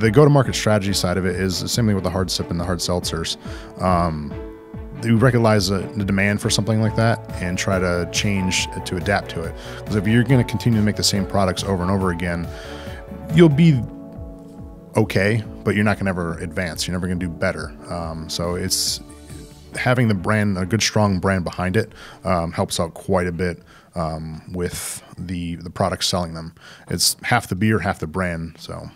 The go-to-market strategy side of it is the same thing with the hard sip and the hard seltzers. You recognize the demand for something like that and try to change to adapt to it. Because if you're going to continue to make the same products over and over again, you'll be okay, but you're not going to ever advance. You're never going to do better. So it's having the brand, a good strong brand behind it, helps out quite a bit with the products selling them. It's half the beer, half the brand. So.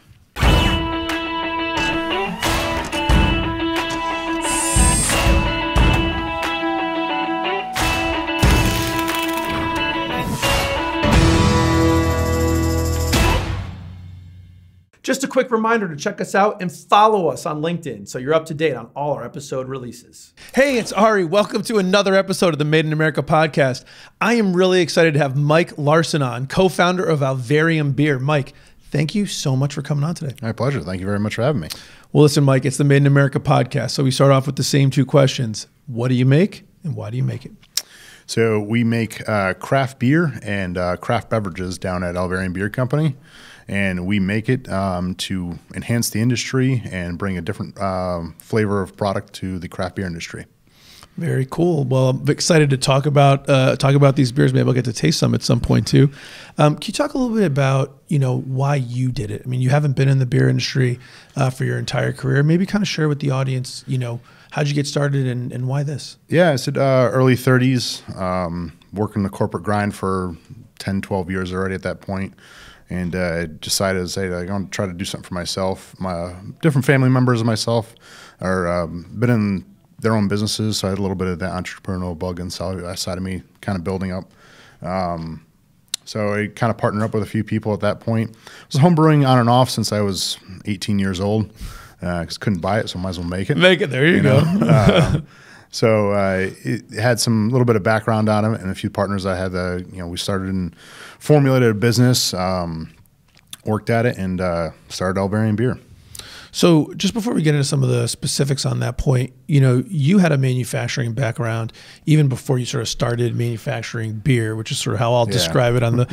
Just a quick reminder to check us out and follow us on LinkedIn so you're up to date on all our episode releases. Hey, it's Ari. Welcome to another episode of the Made in America podcast. I am really excited to have Mike Larson on, co-founder of Alvarium Beer. Mike, thank you so much for coming on today. My pleasure. Thank you very much for having me. Well, listen, Mike, it's the Made in America podcast. So we start off with the same two questions. What do you make and why do you make it? So we make craft beer and craft beverages down at Alvarium Beer Company. And we make it to enhance the industry and bring a different flavor of product to the craft beer industry. Very cool. Well, I'm excited to talk about these beers. Maybe I'll get to taste some at some point too. Can you talk a little bit about why you did it? I mean, you haven't been in the beer industry for your entire career. Maybe kind of share with the audience, how'd you get started and why this? Yeah, I said early 30s, working the corporate grind for 10, 12 years already at that point. And decided to say, I'm going to try to do something for myself. My different family members of myself are been in their own businesses, so I had a little bit of that entrepreneurial bug inside of me kind of building up. So I kind of partnered up with a few people at that point. I was homebrewing on and off since I was 18 years old because couldn't buy it, so might as well make it. Make it, there you go. So it had some little bit of background on it, and a few partners I had. We started and formulated a business, worked at it, and started Alvarium Beer. So just before we get into some of the specifics on that point, you had a manufacturing background even before you sort of started manufacturing beer, which is sort of how I'll describe it on the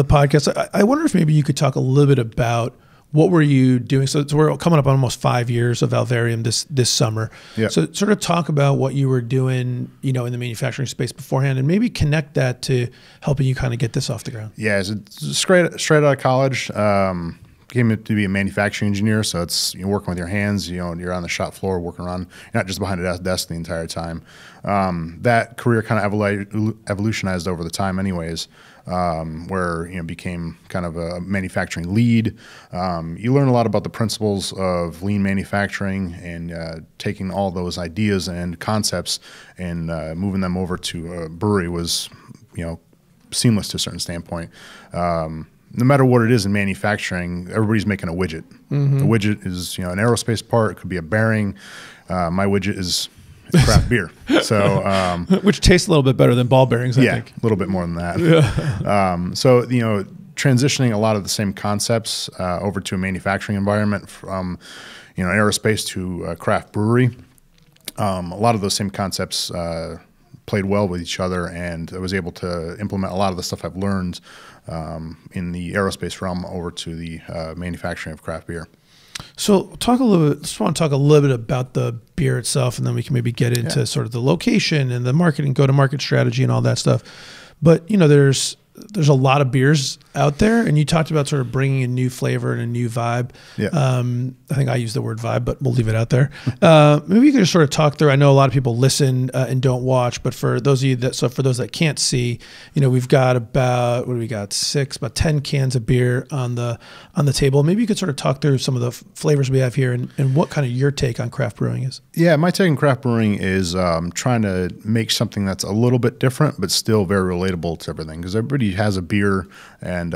podcast. I wonder if maybe you could talk a little bit about what were you doing? So we're coming up on almost 5 years of Alvarium this summer. Yep. So sort of talk about what you were doing, in the manufacturing space beforehand, and maybe connect that to helping you kind of get this off the ground. Yeah, so straight out of college, came to be a manufacturing engineer. So it's working with your hands. You're on the shop floor working around. You're not just behind a desk the entire time. That career kind of evolutionized over the time, anyways. Where became kind of a manufacturing lead. You learn a lot about the principles of lean manufacturing and taking all those ideas and concepts and moving them over to a brewery was seamless to a certain standpoint. No matter what it is in manufacturing, everybody's making a widget. Mm-hmm. The widget is an aerospace part. It could be a bearing. My widget is craft beer. So, which tastes a little bit better than ball bearings, I think. A little bit more than that. Yeah. So, transitioning a lot of the same concepts over to a manufacturing environment from, aerospace to craft brewery. A lot of those same concepts played well with each other, and I was able to implement a lot of the stuff I've learned in the aerospace realm over to the manufacturing of craft beer. So talk a little bit, just want to talk a little bit about the beer itself, and then we can maybe get into sort of the location and the marketing, go-to-market strategy and all that stuff. But, there's a lot of beers out there, and you talked about sort of bringing a new flavor and a new vibe. Yeah. I think I used the word vibe, but we'll leave it out there. Maybe you could just sort of talk through. I know a lot of people listen and don't watch, but for those of you for those that can't see, we've got about 10 cans of beer on the table. Maybe you could sort of talk through some of the flavors we have here and what kind of your take on craft brewing is. Yeah, my take on craft brewing is trying to make something that's a little bit different, but still very relatable to everything, because everybody has a beer and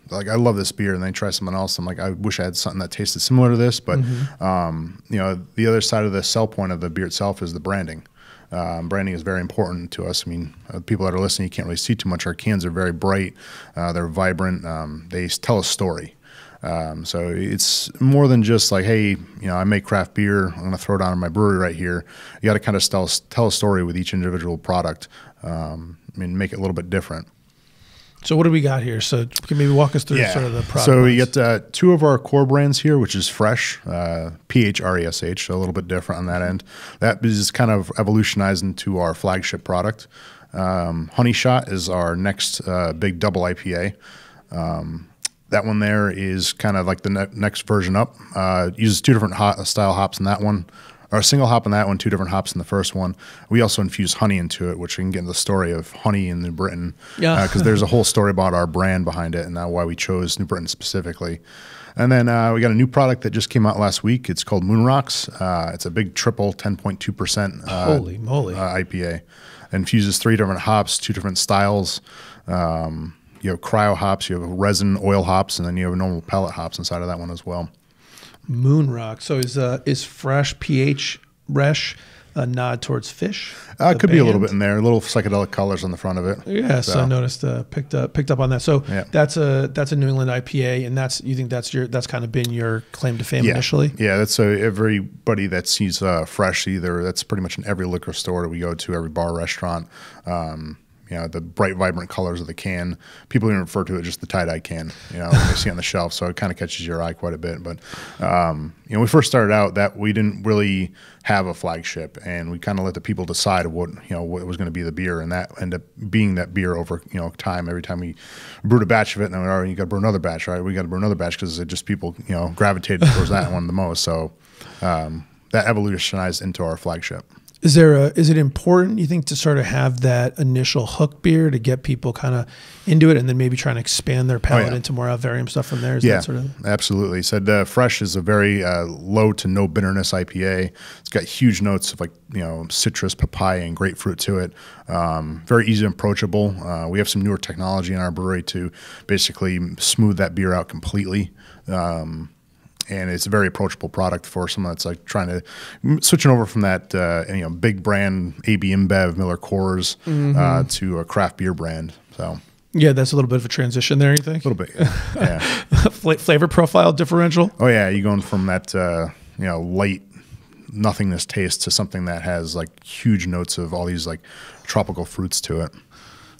like, I love this beer, and then try something else. I'm like, I wish I had something that tasted similar to this, but the other side of the sell point of the beer itself is the branding. Branding is very important to us. I mean, people that are listening, you can't really see too much. Our cans are very bright, they're vibrant, they tell a story. So it's more than just like, hey, I make craft beer, I'm going to throw it on in my brewery right here. You got to kind of tell a story with each individual product, and make it a little bit different. So what do we got here? So can maybe walk us through sort of the product. So we get two of our core brands here, which is Fresh, PHRESH, so a little bit different on that end. That is kind of evolutionized into our flagship product. Honey Shot is our next big double IPA. That one there is kind of like the next version up. Uses two different style hops in that one. Or a single hop in that one, two different hops in the first one. We also infuse honey into it, which we can get into the story of honey in New Britain. Yeah. Because there's a whole story about our brand behind it and why we chose New Britain specifically. And then we got a new product that just came out last week. It's called Moon Rocks. It's a big triple 10.2% holy moly IPA. Infuses three different hops, two different styles. You have cryo hops, you have resin oil hops, and then you have normal pellet hops inside of that one as well. Moon Rock. So is Fresh PHRESH a nod towards fish? Could be a little bit in there. Little psychedelic colors on the front of it. Yeah, so I noticed picked up on that. So that's a New England IPA, and you think that's kind of been your claim to fame initially? Yeah, that's everybody that sees Fresh that's pretty much in every liquor store that we go to, every bar, restaurant. The bright, vibrant colors of the can. People even refer to it just the tie-dye can, when they see it on the shelf. So it kind of catches your eye quite a bit. But, we first started out that we didn't really have a flagship, and we kind of let the people decide what was going to be the beer, and that ended up being that beer over, time. Every time we brewed a batch of it, and then you got to brew another batch, right? We got to brew another batch because just people, gravitated towards that one the most. So that evolutionized into our flagship. Is it important, you think, to sort of have that initial hook beer to get people kind of into it and then maybe try and expand their palate into more Alvarium stuff from there? That sort of... absolutely. So Fresh is a very low to no bitterness IPA. It's got huge notes of citrus, papaya, and grapefruit to it. Very easy and approachable. We have some newer technology in our brewery to basically smooth that beer out completely. And it's a very approachable product for someone that's like trying to switching over from that big brand AB InBev, Miller Coors to a craft beer brand. So yeah, that's a little bit of a transition there. You think? A little bit, yeah. Flavor profile differential. Oh yeah, you're going from that light nothingness taste to something that has like huge notes of all these like tropical fruits to it.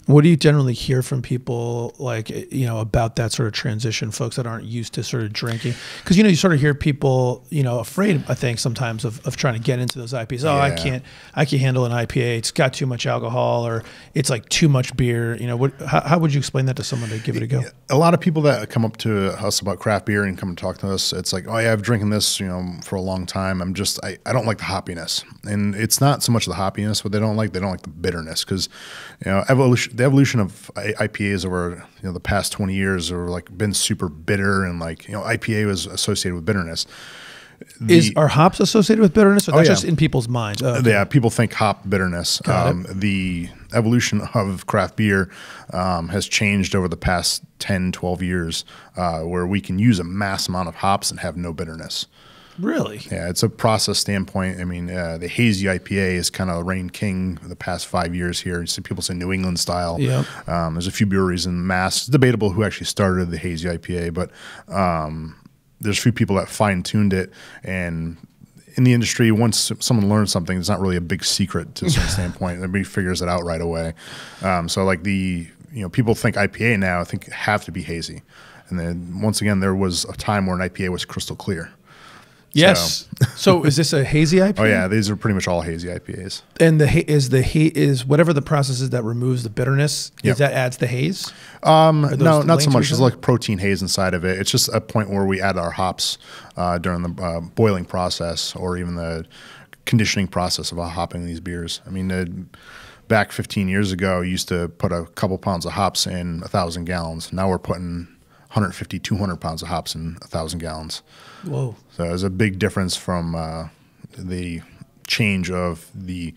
What do you generally hear from people about that sort of transition, folks that aren't used to sort of drinking? Because, you sort of hear people, afraid, I think, sometimes of trying to get into those IPAs. Oh, yeah. I can't handle an IPA. It's got too much alcohol, or it's like too much beer. How would you explain that to someone to give it a go? A lot of people that come up to us about craft beer and come and talk to us, it's like, oh yeah, I've been drinking this, for a long time. I don't like the hoppiness. And it's not so much the hoppiness, what they don't like the bitterness. Because, the evolution of IPAs over the past 20 years are been super bitter, and IPA was associated with bitterness. Are hops associated with bitterness, or that's just in people's minds? Oh, okay. Yeah, people think hop bitterness. The evolution of craft beer has changed over the past 10, 12 years, where we can use a mass amount of hops and have no bitterness. Really? Yeah, it's a process standpoint. I mean, the Haze IPA is kind of reigned king the past 5 years here. You see people say New England style. Yeah. There's a few breweries in Mass. It's debatable who actually started the Haze IPA, but there's a few people that fine-tuned it. And in the industry, once someone learns something, it's not really a big secret to some standpoint. Everybody figures it out right away. People think IPA now have to be hazy. And then once again, there was a time where an IPA was crystal clear. Yes. So is this a hazy IPA? Oh yeah, these are pretty much all hazy IPAs. And is whatever the process is that removes the bitterness, is that adds the haze? No, not so much. There's like protein haze inside of it. It's just a point where we add our hops during the boiling process, or even the conditioning process of hopping these beers. I mean, back 15 years ago, you used to put a couple pounds of hops in 1,000 gallons. Now we're putting 150, 200 pounds of hops in 1,000 gallons. Whoa. So there's a big difference from the change of the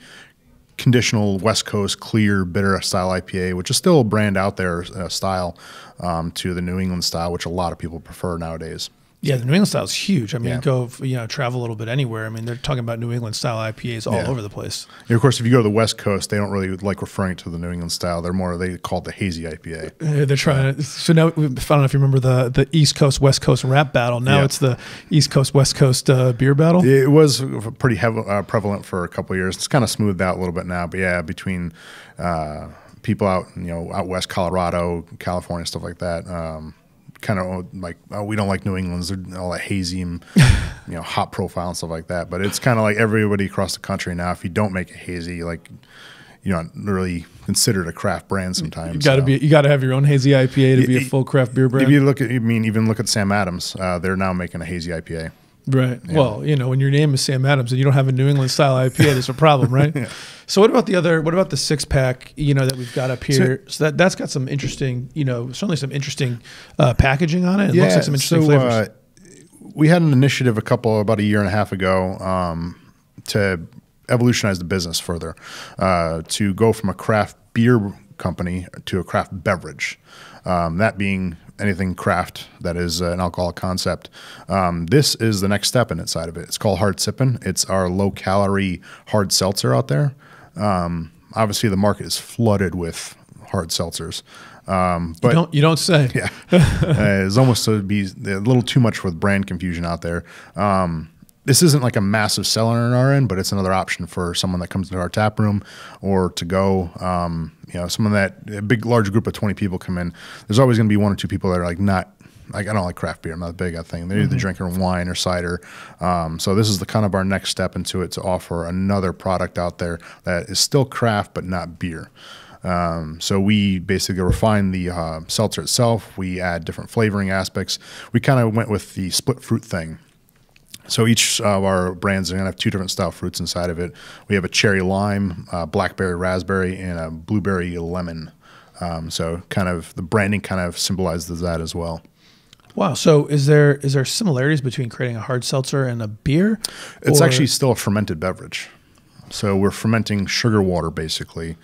conditional West Coast clear bitter style IPA, which is still a brand out there style, to the New England style, which a lot of people prefer nowadays. Yeah, the New England style is huge. I mean, travel a little bit anywhere. I mean, they're talking about New England style IPAs all over the place. Yeah, of course, if you go to the West Coast, they don't really like referring to the New England style. They call it the hazy IPA. They're trying to. So now, I don't know if you remember the East Coast West Coast rap battle. Now it's the East Coast West Coast beer battle. It was pretty prevalent for a couple of years. It's kind of smoothed out a little bit now, but yeah, between people out, out west, Colorado, California, stuff like that. Kind of like, oh, we don't like New England's, they're all that hazy and hop profile and stuff like that. But it's kind of like everybody across the country now. If you don't make it hazy, like you're not really considered a craft brand sometimes. You got to have your own hazy IPA to be a full craft beer brand. If you look at, even look at Sam Adams, they're now making a hazy IPA. Right. Yeah. Well, when your name is Sam Adams and you don't have a New England style IPA, there's a problem, right? Yeah. So what about the 6-pack, that we've got up here? So that's got some interesting, certainly some interesting packaging on it. It looks like some interesting flavors. We had an initiative about a year and a half ago to evolutionize the business further, to go from a craft beer company to a craft beverage. That being anything craft that is an alcoholic concept. This is the next step inside of it. It's called Hard Sippin'. It's our low-calorie hard seltzer out there. Obviously, the market is flooded with hard seltzers. But you don't say. Yeah, it's almost to be a little too much with brand confusion out there. This isn't like a massive seller on our end, but it's another option for someone that comes into our tap room or to go. Someone that a big, large group of 20 people come in. There's always going to be one or two people that are like, I don't like craft beer. I'm not big. I think they're either drinking wine or cider. So this is the kind of our next step into it, to offer another product out there that is still craft but not beer. So we basically refine the seltzer itself. We add different flavoring aspects. We kind of went with the split fruit thing. So each of our brands are going to have two different style fruits inside of it. We have a cherry lime, blackberry raspberry, and a blueberry lemon. So kind of the branding kind of symbolizes that as well. Wow. So is there similarities between creating a hard seltzer and a beer? It's actually still a fermented beverage. So we're fermenting sugar water basically,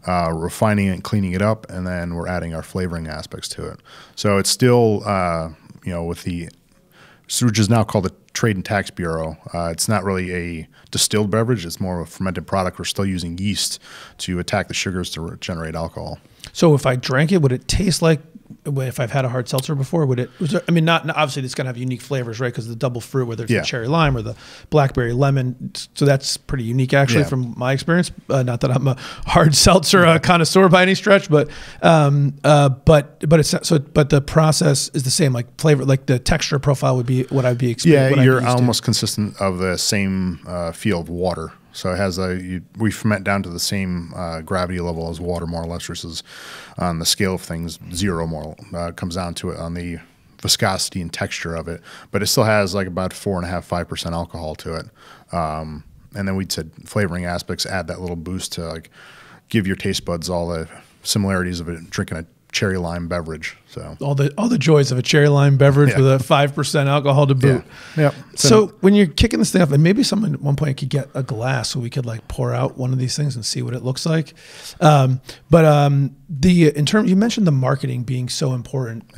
refining it, cleaning it up, and then we're adding our flavoring aspects to it. So it's still, with the, which is now called the Trade and Tax Bureau. It's not really a distilled beverage. It's more of a fermented product. We're still using yeast to attack the sugars to generate alcohol. So if I drank it, would it taste like, if I've had a hard seltzer before, not obviously it's going to have unique flavors, right? Because the double fruit, whether it's the cherry lime or the blackberry lemon, so that's pretty unique actually from my experience. Not that I'm a hard seltzer connoisseur by any stretch, but the process is the same. Like flavor, like the texture profile would be what I'd be experiencing. Yeah, you're almost consistent of the same feel of water. So it has we ferment down to the same gravity level as water, more or less, versus on the scale of things, 0 more comes down to it on the viscosity and texture of it. But it still has like about 4.5–5% alcohol to it. And then we said flavoring aspects add that little boost to like give your taste buds all the similarities of it drinking a cherry lime beverage. So all the joys of a cherry lime beverage with a 5% alcohol to boot. Yeah. So when you're kicking this thing up, and maybe someone at one point could get a glass so we could like pour out one of these things and see what it looks like. In terms, you mentioned the marketing being so important.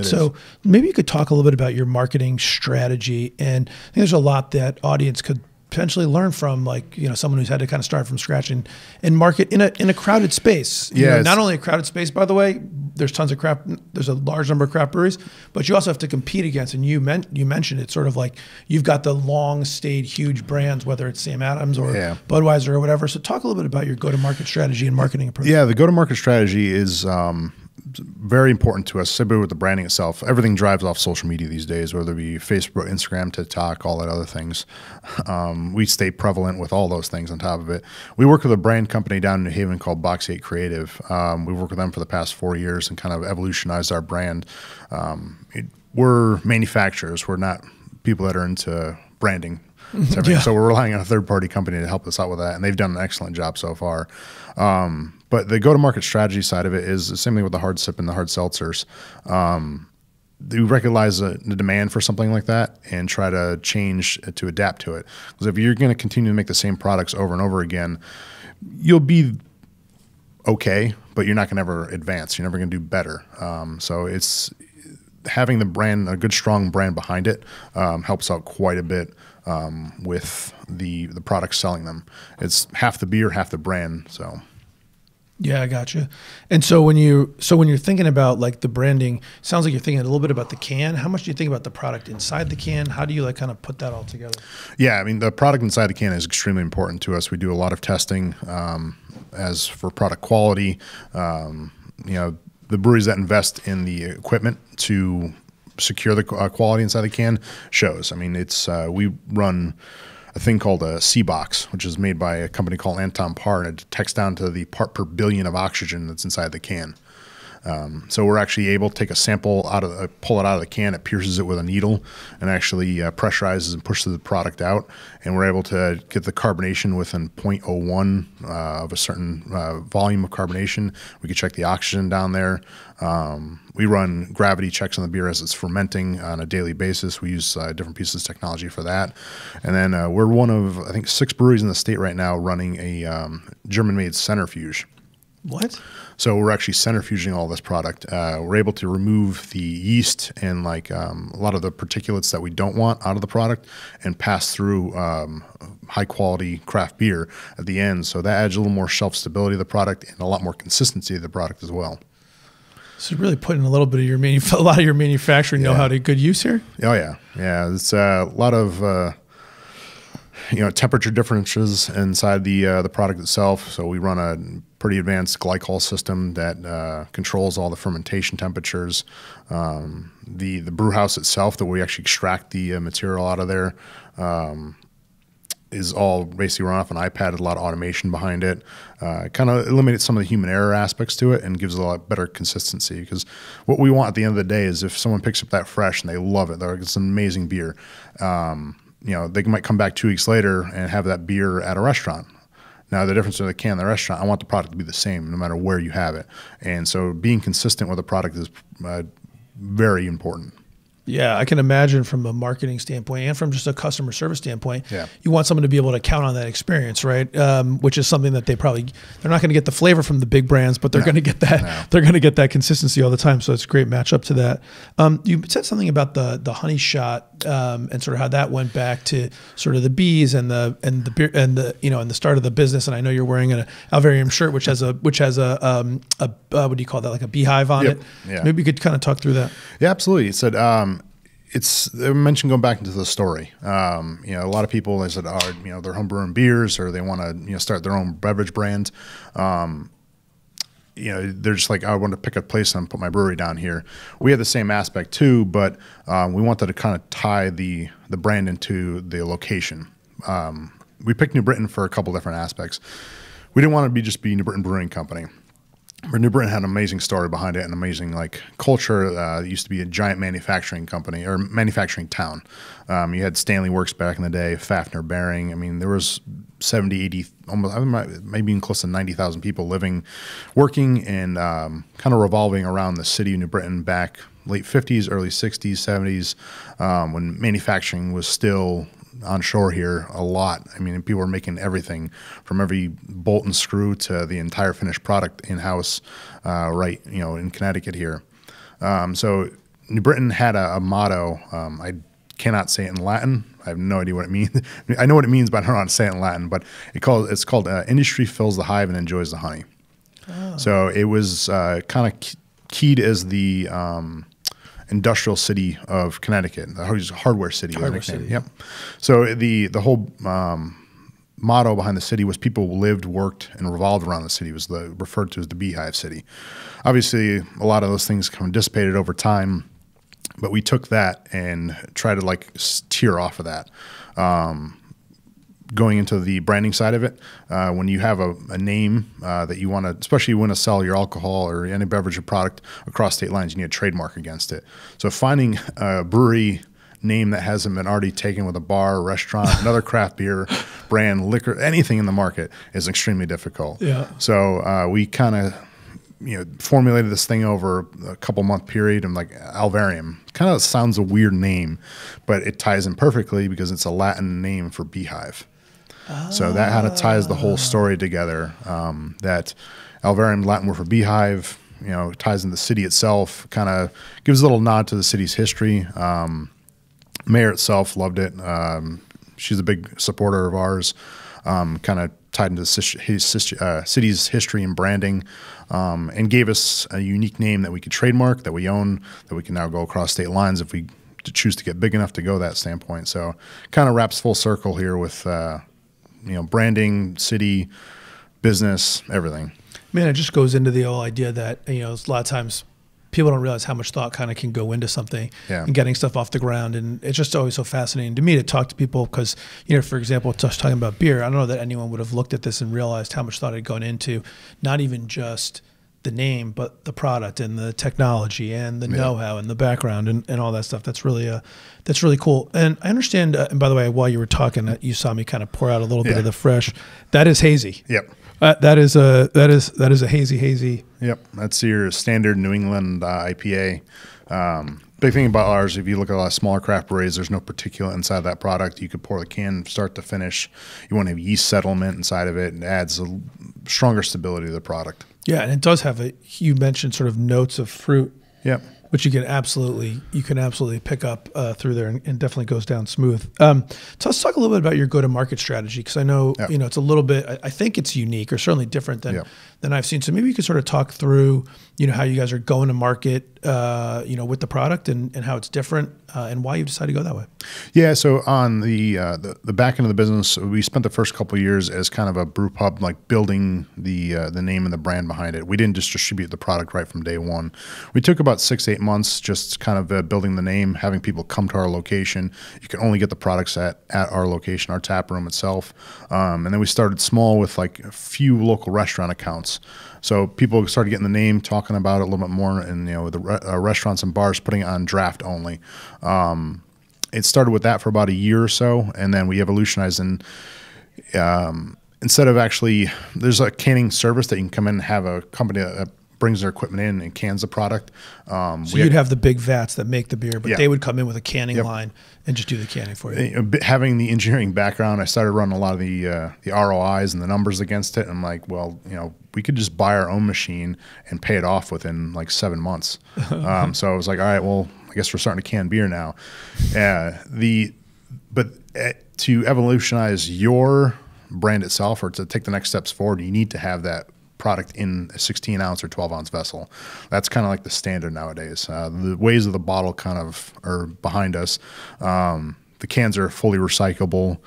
Maybe you could talk a little bit about your marketing strategy. And I think there's a lot that audience could potentially learn from, like, someone who's had to kind of start from scratch and market in a crowded space. Not only a crowded space, by the way, there's a large number of craft breweries, but you also have to compete against, and you mentioned it, sort of like you've got the long stayed huge brands, whether it's Sam Adams or Budweiser or whatever. So talk a little bit about your go-to-market strategy and marketing approach. Yeah, the go-to-market strategy is very important to us, simply with the branding itself. Everything drives off social media these days, whether it be Facebook, Instagram, TikTok, all that other things. We stay prevalent with all those things on top of it. We work with a brand company down in New Haven called Box 8 Creative. We've worked with them for the past 4 years and kind of evolutionized our brand. We're manufacturers. We're not people that are into branding. So we're relying on a third-party company to help us out with that, and they've done an excellent job so far. But the go-to-market strategy side of it is the same thing with the hard sip and the hard seltzers. We recognize the demand for something like that and try to change to adapt to it. Because if you're going to continue to make the same products over and over again, you'll be okay, but you're not going to ever advance. You're never going to do better. So it's having the brand, a good strong brand behind it, helps out quite a bit with the products selling them. It's half the beer, half the brand. So. Yeah, I gotcha. And so when you're thinking about like the branding, sounds like you're thinking a little bit about the can. How much do you think about the product inside the can? How do you like kind of put that all together? Yeah, I mean, the product inside the can is extremely important to us. We do a lot of testing as for product quality. The breweries that invest in the equipment to secure the quality inside the can shows. I mean, it's we run a thing called a C-Box, which is made by a company called Anton Par, and it detects down to the part per billion of oxygen that's inside the can. So we're actually able to take a sample pull it out of the can. It pierces it with a needle and actually pressurizes and pushes the product out. And we're able to get the carbonation within 0.01 of a certain volume of carbonation. We can check the oxygen down there. We run gravity checks on the beer as it's fermenting on a daily basis. We use different pieces of technology for that. And then we're one of, I think, 6 breweries in the state right now running a German-made centrifuge. What? So we're actually centrifuging all this product. We're able to remove the yeast and like a lot of the particulates that we don't want out of the product and pass through high quality craft beer at the end. So that adds a little more shelf stability to the product and a lot more consistency to the product as well. So you're really putting a little bit of your a lot of your manufacturing know-how to good use here? Oh yeah. Yeah. It's a lot of temperature differences inside the product itself. So we run a pretty advanced glycol system that controls all the fermentation temperatures. The brew house itself that we actually extract the material out of there is all basically run off an iPad with a lot of automation behind it. Kind of eliminates some of the human error aspects to it and gives a lot better consistency, because what we want at the end of the day is if someone picks up that fresh and they love it, it's an amazing beer. They might come back 2 weeks later and have that beer at a restaurant. Now, the difference in the can and the restaurant, I want the product to be the same no matter where you have it. And so being consistent with the product is very important. Yeah, I can imagine from a marketing standpoint and from just a customer service standpoint, yeah, you want someone to be able to count on that experience, right? Which is something that they're not going to get the flavor from the big brands, but they're going to get that. No. They're going to get that consistency all the time. So it's a great matchup to that. You said something about the honey shot and sort of how that went back to sort of the bees and the beer and the start of the business. And I know you're wearing an Alvarium shirt, which has a what do you call that? Like a beehive on it. Yeah. Maybe you could kind of talk through that. Yeah, absolutely. It said. I mentioned going back into the story. A lot of people, they said, they're homebrewing beers or they want to, start their own beverage brand. They're just like, I want to pick a place and put my brewery down here. We had the same aspect too, but we wanted to kind of tie the brand into the location. We picked New Britain for a couple different aspects. We didn't want to just be New Britain Brewing Company. New Britain had an amazing story behind it, an amazing culture. It used to be a giant manufacturing company or manufacturing town. You had Stanley Works back in the day, Fafner Bearing. I mean, there was 70, 80, almost maybe even close to 90,000 people living, working, and kind of revolving around the city of New Britain back late 50s, early 60s, 70s, when manufacturing was still on shore here a lot. I mean, people were making everything from every bolt and screw to the entire finished product in-house, in Connecticut here. So New Britain had a motto. I cannot say it in Latin. I have no idea what it means. I know what it means, but I don't know how to say it in Latin. But it's called industry fills the hive and enjoys the honey. Oh. So it was kind of keyed as the industrial city of Connecticut, the hardware city. Hardware city. Yep. So the whole motto behind the city was people lived, worked, and revolved around the city. It was referred to as the Beehive City. Obviously, a lot of those things kind of dissipated over time, but we took that and tried to tear off of that. Going into the branding side of it, when you have a name that you want to, especially you want to sell your alcohol or any beverage or product across state lines, you need a trademark against it. So finding a brewery name that hasn't been already taken with a bar, restaurant, another craft beer brand, liquor, anything in the market is extremely difficult. Yeah. So we kind of formulated this thing over a couple-month period. And Alvarium kind of sounds a weird name, but it ties in perfectly because it's a Latin name for beehive. So that kind of ties the whole story together. That Alvarium, Latin word for beehive, ties in the city itself, kind of gives a little nod to the city's history. Mayor itself loved it. She's a big supporter of ours. Kind of tied into his city's history and branding, and gave us a unique name that we could trademark, that we own, that we can now go across state lines if we choose to get big enough to go that standpoint. So kind of wraps full circle here with branding, city, business, everything. Man, it just goes into the whole idea that, a lot of times people don't realize how much thought kind of can go into something and getting stuff off the ground. And it's just always so fascinating to me to talk to people because, for example, just talking about beer, I don't know that anyone would have looked at this and realized how much thought had gone into not even just the name, but the product and the technology and the know-how and the background and all that stuff. That's really cool. And I understand, and by the way, while you were talking, you saw me kind of pour out a little bit of the fresh. That is hazy. Yep. That is a hazy. Yep, that's your standard New England IPA. Big thing about ours, if you look at a lot of smaller craft breweries, there's no particulate inside that product. You could pour the can start to finish. You want to have yeast settlement inside of it, and it adds a stronger stability to the product. Yeah, and it does have you mentioned sort of notes of fruit. Yep. Which you can absolutely pick up through there and definitely goes down smooth. So let's talk a little bit about your go-to-market strategy because I know it's a little bit. I think it's unique or certainly different than I've seen. So maybe you could sort of talk through how you guys are going to market with the product and how it's different and why you decided to go that way. Yeah. So on the back end of the business, we spent the first couple of years as kind of a brew pub, like building the name and the brand behind it. We didn't just distribute the product right from day one. We took about 6 to 8 months just kind of building the name, having people come to our location. You can only get the products at our location, our tap room itself. And then we started small with like a few local restaurant accounts. So people started getting the name, talking about it a little bit more, and with the restaurants and bars putting it on draft only. It started with that for about a year or so, and then we evolutionized and instead of actually, there's a canning service that you can come in and have a company that brings their equipment in and cans the product. So you'd have the big vats that make the beer, but they would come in with a canning line and just do the canning for you. Having the engineering background, I started running a lot of the ROIs and the numbers against it. And I'm like, well, we could just buy our own machine and pay it off within like 7 months. So I was like, all right, well, I guess we're starting to can beer now. But to evolutionize your brand itself or to take the next steps forward, you need to have that product in a 16 ounce or 12 ounce vessel. That's kind of like the standard nowadays. The ways of the bottle kind of are behind us. The cans are fully recyclable,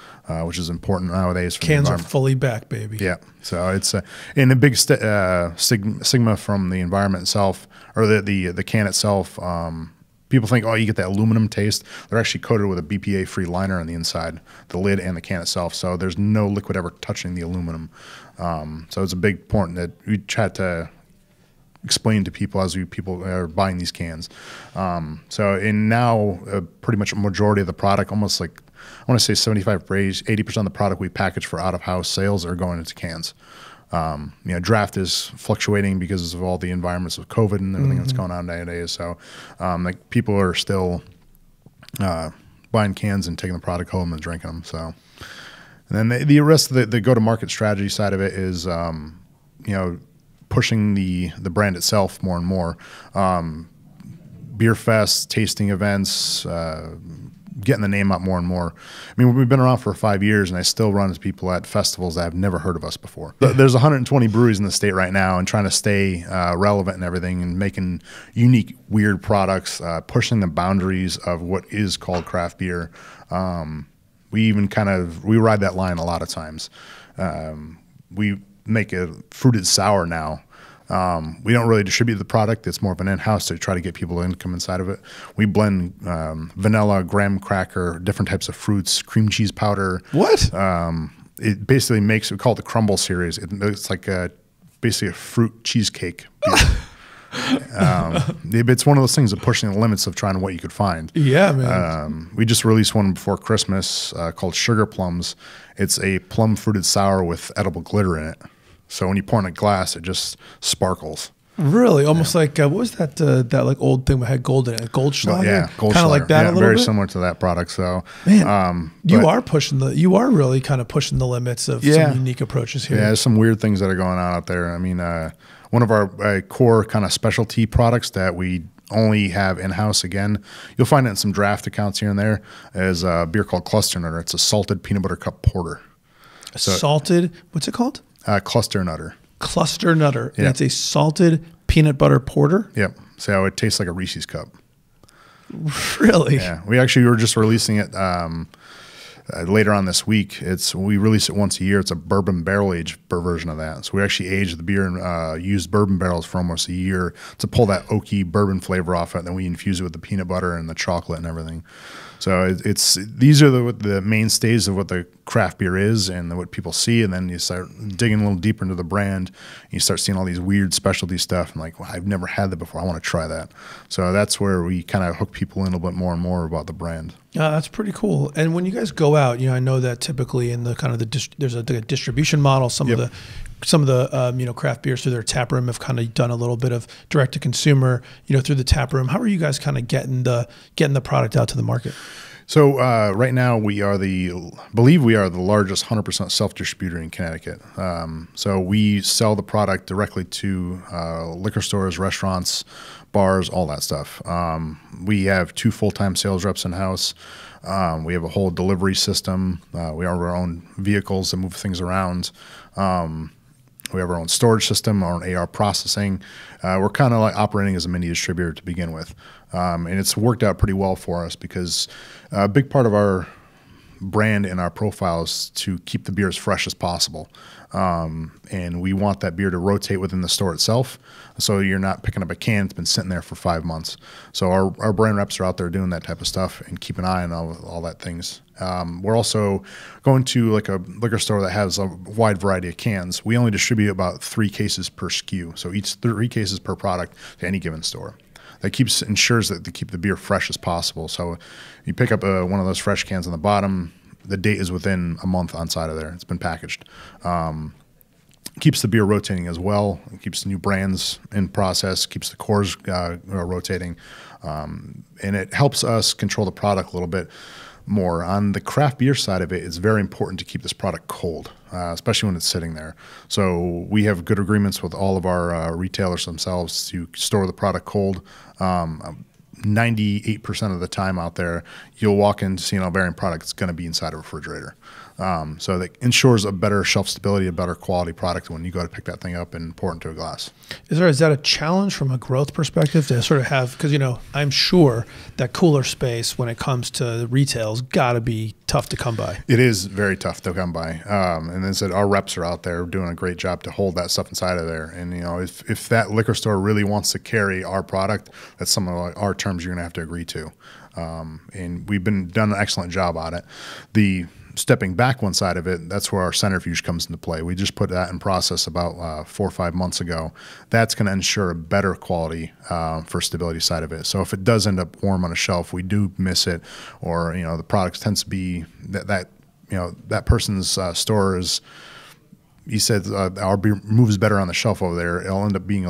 which is important nowadays. Cans are fully back, baby. Yeah. So it's in a big stigma from the environment itself, or the can itself. People think, oh, you get that aluminum taste. They're actually coated with a BPA-free liner on the inside, the lid and the can itself. So there's no liquid ever touching the aluminum. So it's a big point that we try to explain to people as people are buying these cans. And now pretty much a majority of the product, almost like I want to say 75-80% of the product we package for out-of-house sales are going into cans. Draft is fluctuating because of all the environments of COVID and everything that's going on nowadays. So, people are still buying cans and taking the product home and drinking them. So, and then the rest of the go-to-market strategy side of it is, pushing the brand itself more and more. Beer fests, tasting events, getting the name out more and more. I mean, we've been around for 5 years, and I still run into people at festivals that have never heard of us before. There's 120 breweries in the state right now, and trying to stay relevant and everything, and making unique, weird products, pushing the boundaries of what is called craft beer. We ride that line a lot of times. We make a fruited sour now. We don't really distribute the product. It's more of an in-house to try to get people to come inside of it. We blend vanilla, graham cracker, different types of fruits, cream cheese powder. What? It basically makes, we call it the Crumble series. It's like basically a fruit cheesecake beer. It's one of those things of pushing the limits of trying what you could find. Yeah, man. We just released one before Christmas called Sugar Plums. It's a plum fruited sour with edible glitter in it. So when you pour in a glass, it just sparkles. Really? Almost like, what was that like old thing that had gold in it? Goldschlager? Yeah, Goldschlager. Kind of like that a little very bit? similar to that product. So, man, you are really kind of pushing the limits of some unique approaches here. Yeah, there's some weird things that are going on out there. I mean, one of our core kind of specialty products that we only have in-house, again, you'll find it in some draft accounts here and there, is a beer called Cluster Nutter. It's a salted peanut butter cup porter. Salted, what's it called? Cluster Nutter. Cluster Nutter. Yeah. And it's a salted peanut butter porter? Yep. So it tastes like a Reese's cup. Really? Yeah. We were just releasing it later on this week. We release it once a year. It's a bourbon barrel aged version of that. So we actually age the beer and use bourbon barrels for almost a year to pull that oaky bourbon flavor off it. And then we infuse it with the peanut butter and the chocolate and everything. So these are the mainstays of what the craft beer is and what people see. And then you start digging a little deeper into the brand. And you start seeing all these weird specialty stuff. And like, well, I've never had that before. I want to try that. So that's where we kind of hook people in a little bit more and more about the brand. That's pretty cool. And when you guys go out, I know that typically in the kind of there's a distribution model. Some of the craft beers through their tap room have kind of done a little bit of direct to consumer, through the tap room. How are you guys kind of getting the product out to the market? So right now we believe we are the largest 100% self-distributor in Connecticut. So we sell the product directly to liquor stores, restaurants, bars, all that stuff. We have 2 full-time sales reps in-house. We have a whole delivery system. We have our own vehicles that move things around. We have our own storage system, our own AR processing. We're kind of like operating as a mini distributor to begin with. And it's worked out pretty well for us because a big part of our brand and our profile is to keep the beer as fresh as possible. And we want that beer to rotate within the store itself. So you're not picking up a can that's been sitting there for 5 months. So our brand reps are out there doing that type of stuff and keep an eye on all that things. We're also going to like a liquor store that has a wide variety of cans. We only distribute about 3 cases per SKU. So each 3 cases per product to any given store. That ensures that they keep the beer fresh as possible. So you pick up one of those fresh cans on the bottom, the date is within a month on side of there. It's been packaged. Keeps the beer rotating as well. It keeps new brands in process, keeps the cores rotating. And it helps us control the product a little bit more. On the craft beer side of it, it's very important to keep this product cold, especially when it's sitting there. So we have good agreements with all of our retailers themselves to store the product cold. 98% of the time out there, you'll walk in to see an Alvarium product, it's going to be inside a refrigerator. So that ensures a better shelf stability, a better quality product when you go to pick that thing up and pour it into a glass. Is that a challenge from a growth perspective to sort of have, because I'm sure that cooler space when it comes to retail's got to be tough to come by. It is very tough to come by. And then said our reps are out there doing a great job to hold that stuff inside of there. And if that liquor store really wants to carry our product, that's some of our terms you're going to have to agree to. And we've done an excellent job on it. Stepping back one side of it, that's where our centrifuge comes into play. We just put that in process about 4 or 5 months ago. That's going to ensure a better quality for stability side of it. So if it does end up warm on a shelf, we do miss it, or the product tends to be that person's store is. He said our beer moves better on the shelf over there. It'll end up being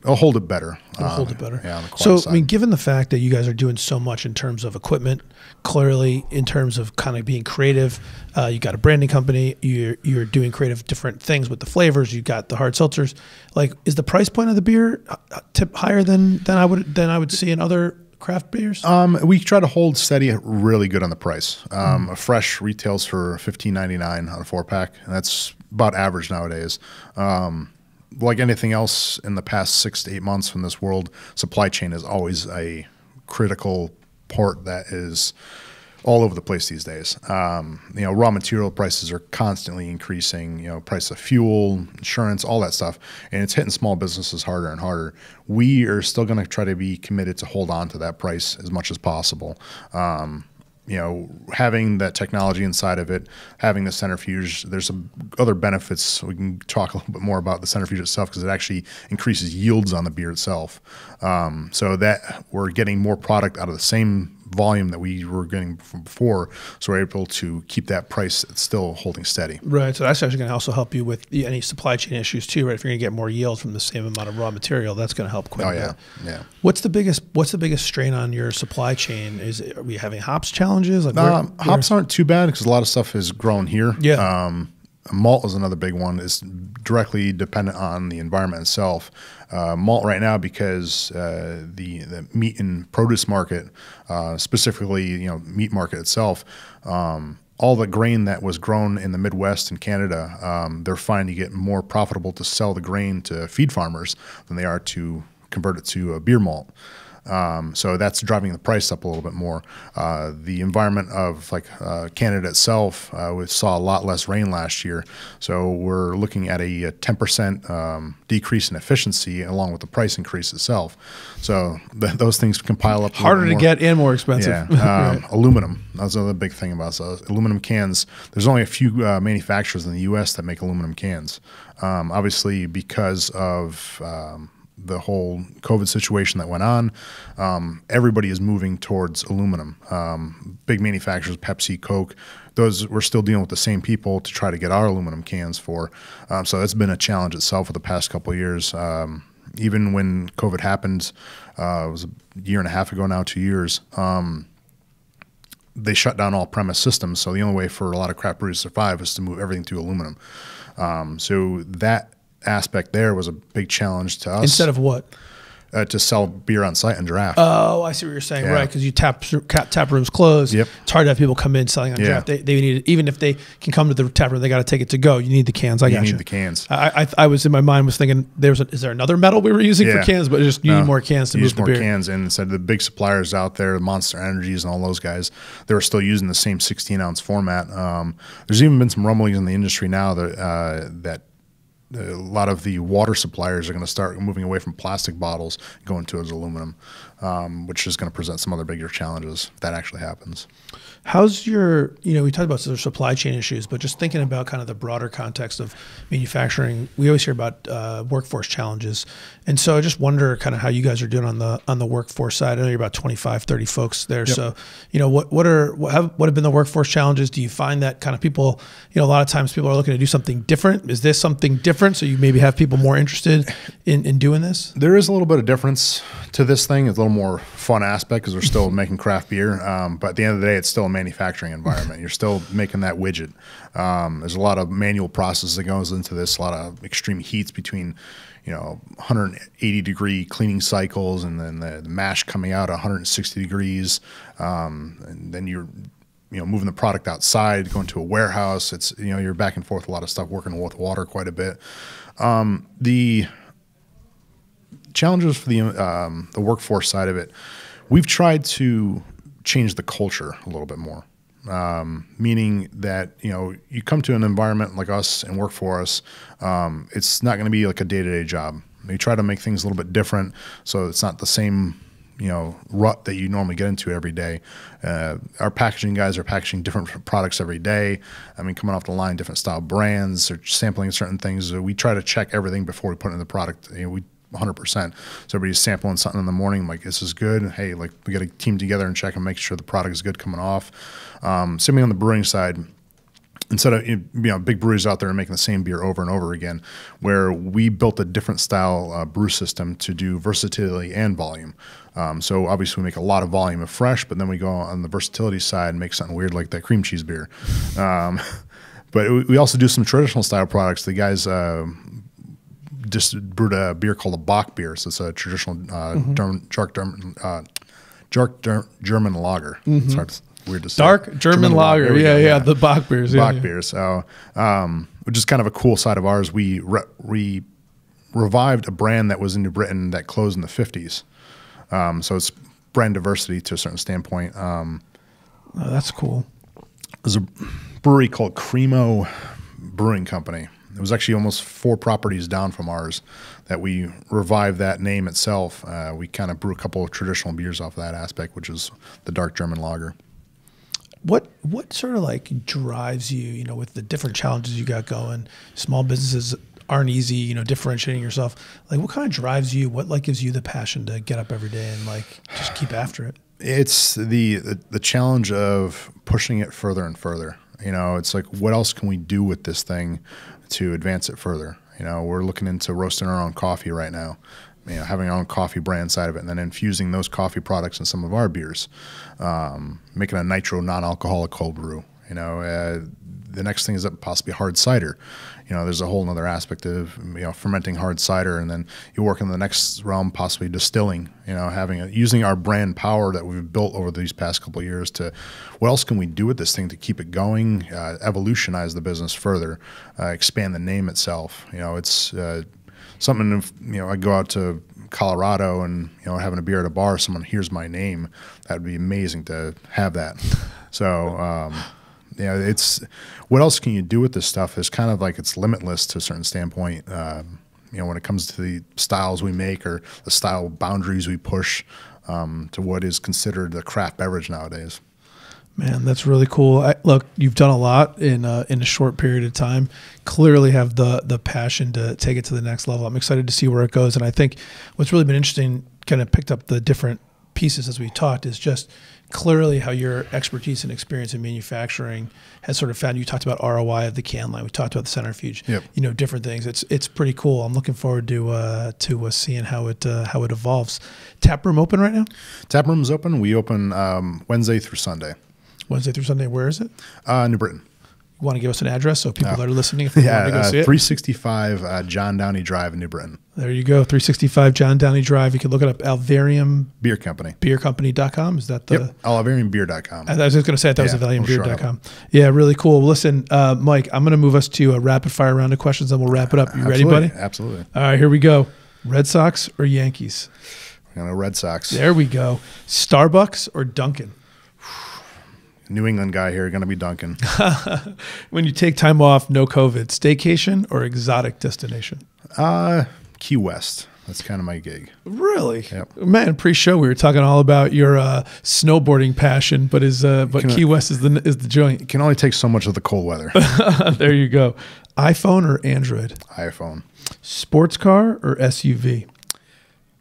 It'll hold it better. It'll hold it better. Yeah, on the so, side. Given the fact that you guys are doing so much in terms of equipment, clearly in terms of kind of being creative, you got a branding company, you're doing creative different things with the flavors, you got the hard seltzers. Like, is the price point of the beer higher than I would see in other craft beers? We try to hold steady really good on the price. A fresh retails for $15.99 on a 4-pack, and that's about average nowadays. Like anything else in the past 6 to 8 months from this world, supply chain is always a critical part that is all over the place these days. Raw material prices are constantly increasing, price of fuel, insurance, all that stuff. And it's hitting small businesses harder and harder. We are still going to try to be committed to hold on to that price as much as possible. Having that technology inside of it, having the centrifuge, there's some other benefits. We can talk a little bit more about the centrifuge itself because it actually increases yields on the beer itself. So that we're getting more product out of the same volume that we were getting from before, so we're able to keep that price still holding steady. Right. So that's actually going to also help you with any supply chain issues too, right? If you're going to get more yield from the same amount of raw material, that's going to help quite a bit. Yeah. What's the biggest strain on your supply chain? Are we having hops challenges? Like hops aren't too bad because a lot of stuff is grown here. Yeah. Malt is another big one. It's directly dependent on the environment itself. Malt right now, because the meat and produce market, specifically meat market itself, all the grain that was grown in the Midwest and Canada, they're finding it more profitable to sell the grain to feed farmers than they are to convert it to a beer malt. So that's driving the price up a little bit more. The environment of like Canada itself, we saw a lot less rain last year. So we're looking at a 10% decrease in efficiency along with the price increase itself. So those things can pile up. Harder to get and more expensive. Yeah. Right. Aluminum. That's another big thing about us. Aluminum cans. There's only a few manufacturers in the U.S. that make aluminum cans. Obviously, because of the whole COVID situation that went on, everybody is moving towards aluminum. Big manufacturers, Pepsi, Coke, those we're still dealing with the same people to try to get our aluminum cans for. So that's been a challenge itself for the past couple of years. Even when COVID happened, it was a year and a half ago now, 2 years, they shut down all premise systems. So the only way for a lot of craft breweries to survive is to move everything to aluminum. So that aspect there was a big challenge to us. Instead of what? To sell beer on site on draft. Oh, I see what you're saying. Yeah. Right, because you tap rooms closed. Yep. It's hard to have people come in selling on draft. They need, even if they can come to the tap room, they got to take it to go. You need the cans. You need the cans. I was in my mind was thinking is there another metal we were using for cans? But just you need more cans to move the beer. More cans, and instead the big suppliers out there, Monster Energies and all those guys, they were still using the same 16-ounce format. There's even been some rumblings in the industry now that a lot of the water suppliers are going to start moving away from plastic bottles and going towards aluminum, which is going to present some other bigger challenges if that actually happens. How's your, we talked about the supply chain issues, but just thinking about kind of the broader context of manufacturing, we always hear about workforce challenges. And so I just wonder kind of how you guys are doing on the workforce side. I know you're about 25, 30 folks there. Yep. So, what have been the workforce challenges? Do you find that kind of people, a lot of times people are looking to do something different? Is this something different? So you maybe have people more interested in doing this? There is a little bit of difference to this thing. It's a little more fun aspect because we're still making craft beer. But at the end of the day, it's still a manufacturing environment. You're still making that widget. There's a lot of manual process that goes into this, a lot of extreme heats between 180 degree cleaning cycles, and then the mash coming out at 160 degrees, and then you're moving the product outside, going to a warehouse. It's you're back and forth, a lot of stuff, working with water quite a bit. The challenges for the workforce side of it, we've tried to change the culture a little bit more. Meaning that you come to an environment like us and work for us, it's not going to be like a day-to-day job. We try to make things a little bit different, so it's not the same rut that you normally get into every day. Our packaging guys are packaging different products every day. I mean, coming off the line, different style brands, or sampling certain things. We try to check everything before we put it in the product. We 100%. So everybody's sampling something in the morning, like, this is good. Hey, like, we got to team together and check and make sure the product is good coming off. Same on the brewing side. Instead of big breweries out there are making the same beer over and over again, where we built a different style brew system to do versatility and volume. So obviously we make a lot of volume of fresh, but then we go on the versatility side and make something weird like that cream cheese beer. But we also do some traditional style products. The guys just brewed a beer called a Bock beer. So it's a traditional German lager. It's hard to weird to say. Dark German lager. Yeah, the Bock beers. Bock beers. So, which is kind of a cool side of ours. We revived a brand that was in New Britain that closed in the 50s. So it's brand diversity to a certain standpoint. Oh, that's cool. There's a brewery called Cremo Brewing Company. It was actually almost 4 properties down from ours that we revived that name itself. We kind of brew a couple of traditional beers off of that aspect, which is the dark German lager. What sort of like drives you, with the different challenges you got going? Small businesses aren't easy, differentiating yourself. Like, what kind of drives you? What gives you the passion to get up every day and just keep after it? It's the challenge of pushing it further and further. It's like, what else can we do with this thing to advance it further? We're looking into roasting our own coffee right now. Having our own coffee brand side of it, and then infusing those coffee products in some of our beers, making a nitro non-alcoholic cold brew. the next thing is possibly hard cider. There's a whole other aspect of fermenting hard cider, and then you work in the next realm, possibly distilling. Using our brand power that we've built over these past couple of years to, what else can we do with this thing to keep it going, evolutionize the business further, expand the name itself. It's something. I go out to Colorado and having a beer at a bar, someone hears my name, that would be amazing to have that. So. It's what else can you do with this stuff? It's kind of like it's limitless to a certain standpoint. When it comes to the styles we make or the style boundaries we push to what is considered a craft beverage nowadays. Man, that's really cool. Look, you've done a lot in a short period of time. Clearly have the passion to take it to the next level. I'm excited to see where it goes. And I think what's really been interesting, kind of picked up the different pieces as we talked, is just clearly how your expertise and experience in manufacturing has sort of found. You talked about ROI of the can line. We talked about the centrifuge. Yep. Different things. It's pretty cool. I'm looking forward to seeing how it evolves. Tap room open right now? Tap room's open. We open Wednesday through Sunday. Wednesday through Sunday. Where is it? New Britain. You want to give us an address so people that are listening, if they want to go see it? 365 John Downey Drive in New Britain. There you go, 365 John Downey Drive. You can look it up, Alvarium Beer Company. Beercompany.com. Is that the? Yep, alvariumbeer.com. I was just going to say, I thought it was alvariumbeer.com. Yeah, really cool. Listen, Mike, I'm going to move us to a rapid fire round of questions, then we'll wrap it up. You ready, buddy? Absolutely. All right, here we go. Red Sox or Yankees? We're going to Red Sox. There we go. Starbucks or Dunkin'? New England guy here, going to be Dunkin'. When you take time off, no COVID, staycation or exotic destination? Key West. That's kind of my gig. Really? Yep. Man, pre-show we were talking all about your snowboarding passion, but Key West is the joint. You can only take so much of the cold weather. There you go. iPhone or Android? iPhone. Sports car or SUV?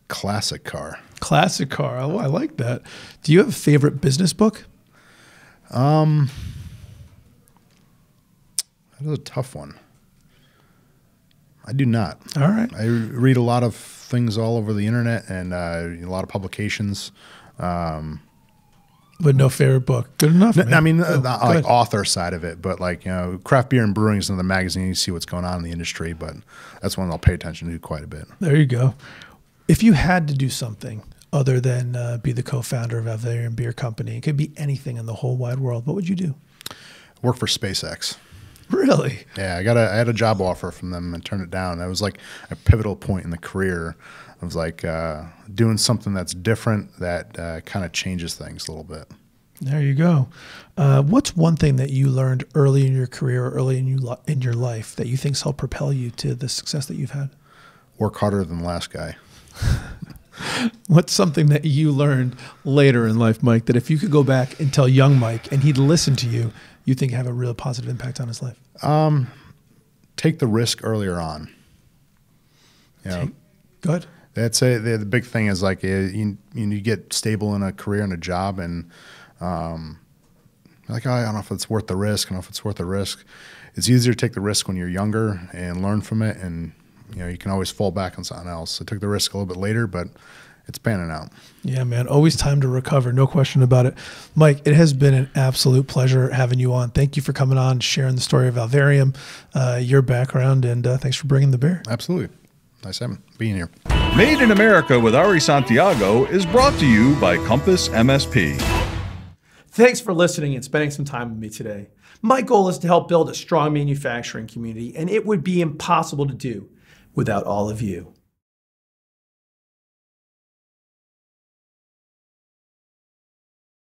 Classic car. Classic car. Oh, I like that. Do you have a favorite business book? That is a tough one. I do not. All right. I read a lot of things all over the internet and a lot of publications. But no favorite book. Good enough. I mean, not like author side of it, but like, craft beer and brewing is in the magazine. You see what's going on in the industry, but that's one I'll pay attention to quite a bit. There you go. If you had to do something other than be the co-founder of Alvarium Beer Company, it could be anything in the whole wide world, what would you do? Work for SpaceX. Really? Yeah, I had a job offer from them and turned it down. That was like a pivotal point in the career. I was like doing something that's different that kind of changes things a little bit. There you go. What's one thing that you learned early in your career or early in your life that you think's helped propel you to the success that you've had? Work harder than the last guy. What's something that you learned later in life, Mike, that if you could go back and tell young Mike and he'd listen to you, you think have a real positive impact on his life? Take the risk earlier on. Good. That's the big thing is like you get stable in a career and a job and you're like, oh, I don't know if it's worth the risk. I don't know if it's worth the risk. It's easier to take the risk when you're younger and learn from it, and you can always fall back on something else. I took the risk a little bit later, but it's panning out. Yeah, man. Always time to recover. No question about it. Mike, it has been an absolute pleasure having you on. Thank you for coming on, sharing the story of Alvarium, your background, and thanks for bringing the beer. Absolutely. Nice being here. Made in America with Ari Santiago is brought to you by CompassMSP. Thanks for listening and spending some time with me today. My goal is to help build a strong manufacturing community, and it would be impossible to do without all of you.